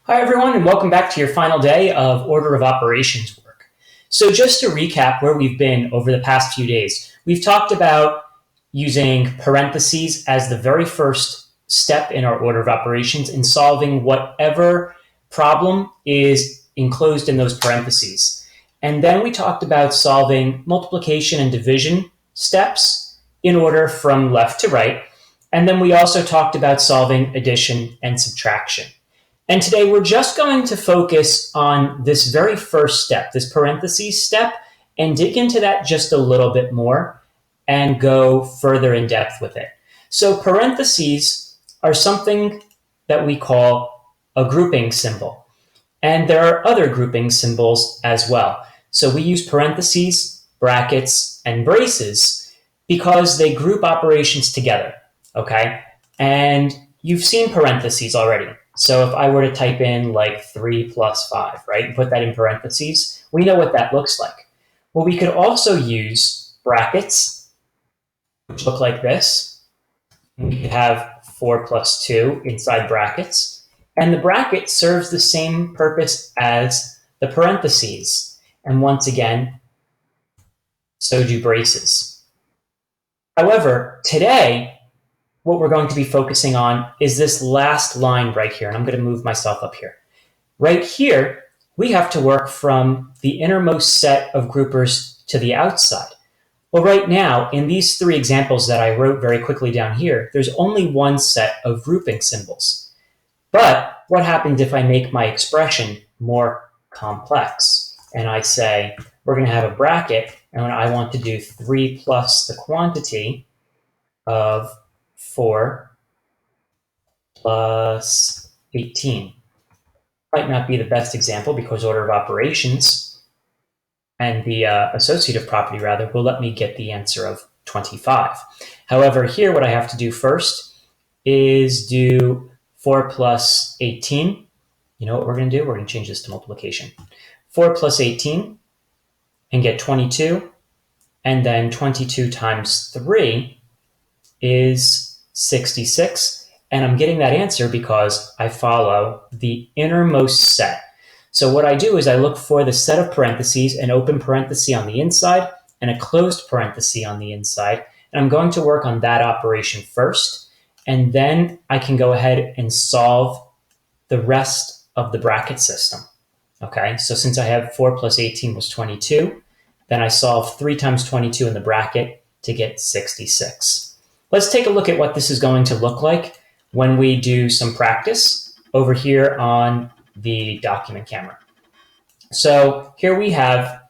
Hi, everyone, and welcome back to your final day of order of operations work. So just to recap where we've been over the past few days, we've talked about using parentheses as the very first step in our order of operations in solving whatever problem is enclosed in those parentheses. And then we talked about solving multiplication and division steps in order from left to right. And then we also talked about solving addition and subtraction. And today we're just going to focus on this very first step, this parentheses step, and dig into that just a little bit more and go further in depth with it. So parentheses are something that we call a grouping symbol. And there are other grouping symbols as well. So we use parentheses, brackets, and braces because they group operations together, okay? And you've seen parentheses already. So if I were to type in like 3 plus 5, right, and put that in parentheses, we know what that looks like. Well, we could also use brackets, which look like this. We could have 4 plus 2 inside brackets. And the bracket serves the same purpose as the parentheses. And once again, so do braces. However, today, what we're going to be focusing on is this last line right here. And I'm going to move myself up here. Right here, we have to work from the innermost set of groupers to the outside. Well, right now, in these three examples that I wrote very quickly down here, there's only one set of grouping symbols. But what happens if I make my expression more complex? And I say, we're going to have a bracket, and I want to do 3 plus the quantity of 4 plus 18. Might not be the best example because order of operations and the associative property, rather, will let me get the answer of 25. However, here what I have to do first is do 4 plus 18. You know what we're going to do? We're going to change this to multiplication. 4 plus 18 and get 22. And then 22 times 3 is 66. And I'm getting that answer because I follow the innermost set. So what I do is I look for the set of parentheses, an open parenthesis on the inside and a closed parenthesis on the inside. And I'm going to work on that operation first. And then I can go ahead and solve the rest of the bracket system. Okay, so since I have 4 plus 18 was 22, then I solve 3 times 22 in the bracket to get 66. Let's take a look at what this is going to look like when we do some practice over here on the document camera. So here we have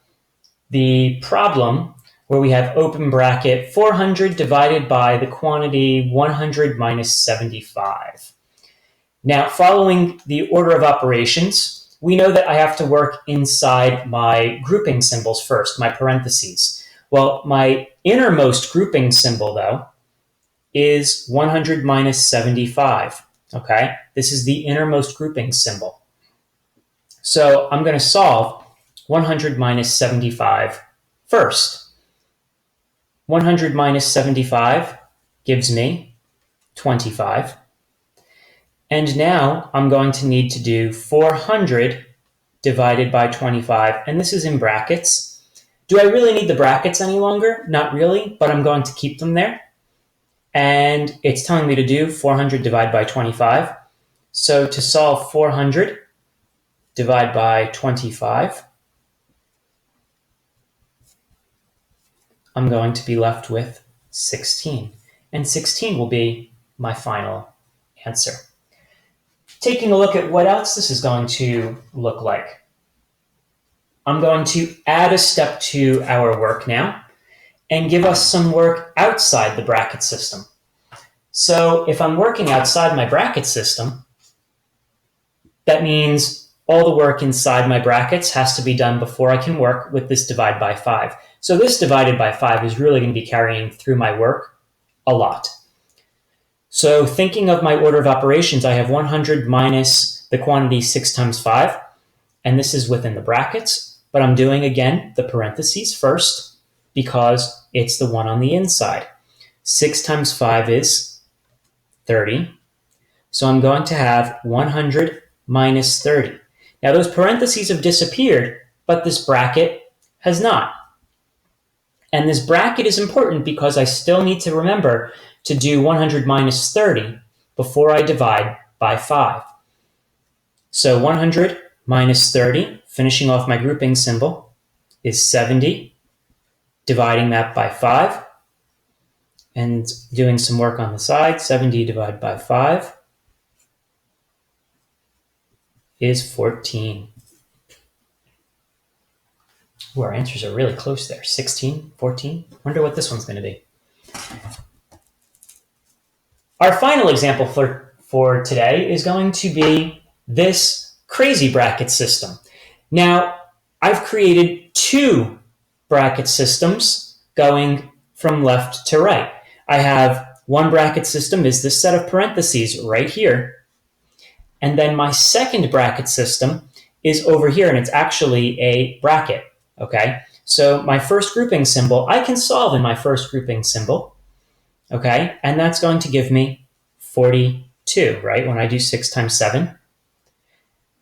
the problem where we have open bracket 400 divided by the quantity 100 minus 75. Now, following the order of operations, we know that I have to work inside my grouping symbols first, my parentheses. Well, my innermost grouping symbol, though, is 100 minus 75. Okay, this is the innermost grouping symbol. So I'm going to solve 100 minus 75 first. 100 minus 75 gives me 25. And now I'm going to need to do 400 divided by 25, and this is in brackets. Do I really need the brackets any longer? Not really, but I'm going to keep them there. And it's telling me to do 400 divided by 25. So to solve 400 divide by 25, I'm going to be left with 16. And 16 will be my final answer. Taking a look at what else this is going to look like. I'm going to add a step to our work now and give us some work outside the bracket system. So if I'm working outside my bracket system, that means all the work inside my brackets has to be done before I can work with this divide by 5. So this divided by 5 is really going to be carrying through my work a lot. So thinking of my order of operations, I have 100 minus the quantity 6 times 5, and this is within the brackets, but I'm doing, again, the parentheses first because it's the one on the inside. 6 times 5 is 30. So I'm going to have 100 minus 30. Now those parentheses have disappeared, but this bracket has not. And this bracket is important because I still need to remember to do 100 minus 30 before I divide by 5. So 100 minus 30, finishing off my grouping symbol, is 70. Dividing that by 5 and doing some work on the side, 70 divided by 5 is 14. Ooh, our answers are really close there. 16, 14. Wonder what this one's going to be. Our final example for today is going to be this crazy bracket system. Now, I've created 2 bracket systems going from left to right. I have one bracket system is this set of parentheses right here. And then my second bracket system is over here, and it's actually a bracket. Okay, so my first grouping symbol, I can solve in my first grouping symbol, okay, and that's going to give me 42, right, when I do 6 times 7.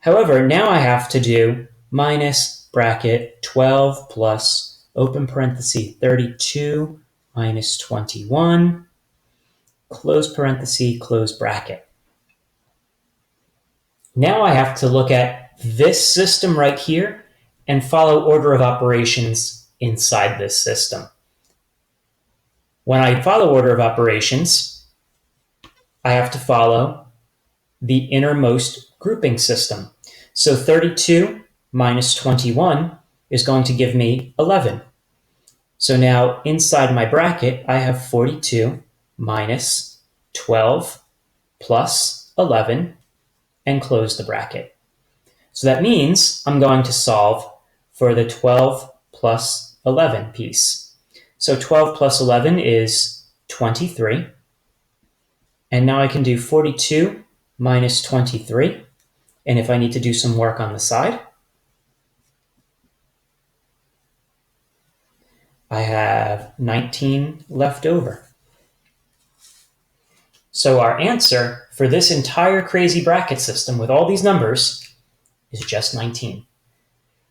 However, now I have to do minus bracket 12 plus open parenthesis 32 minus 21, close parenthesis, close bracket. Now I have to look at this system right here and follow order of operations inside this system. When I follow order of operations, I have to follow the innermost grouping system. So 32 minus 21 is going to give me 11. So now inside my bracket, I have 42 minus 12 plus 11 and close the bracket. So that means I'm going to solve for the 12 plus 11 piece. So 12 plus 11 is 23. And now I can do 42 minus 23. And if I need to do some work on the side, I have 19 left over. So our answer for this entire crazy bracket system with all these numbers is just 19.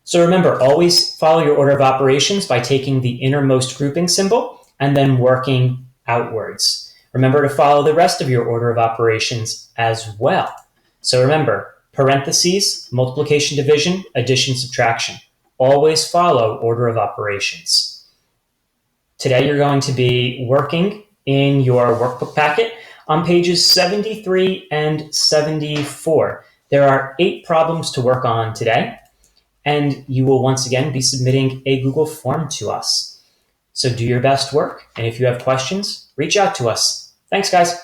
So remember, always follow your order of operations by taking the innermost grouping symbol and then working outwards. Remember to follow the rest of your order of operations as well. So remember, parentheses, multiplication, division, addition, subtraction. Always follow order of operations. Today you're going to be working in your workbook packet on pages 73 and 74. There are 8 problems to work on today, and you will once again be submitting a Google form to us. So do your best work, and if you have questions, reach out to us. Thanks, guys.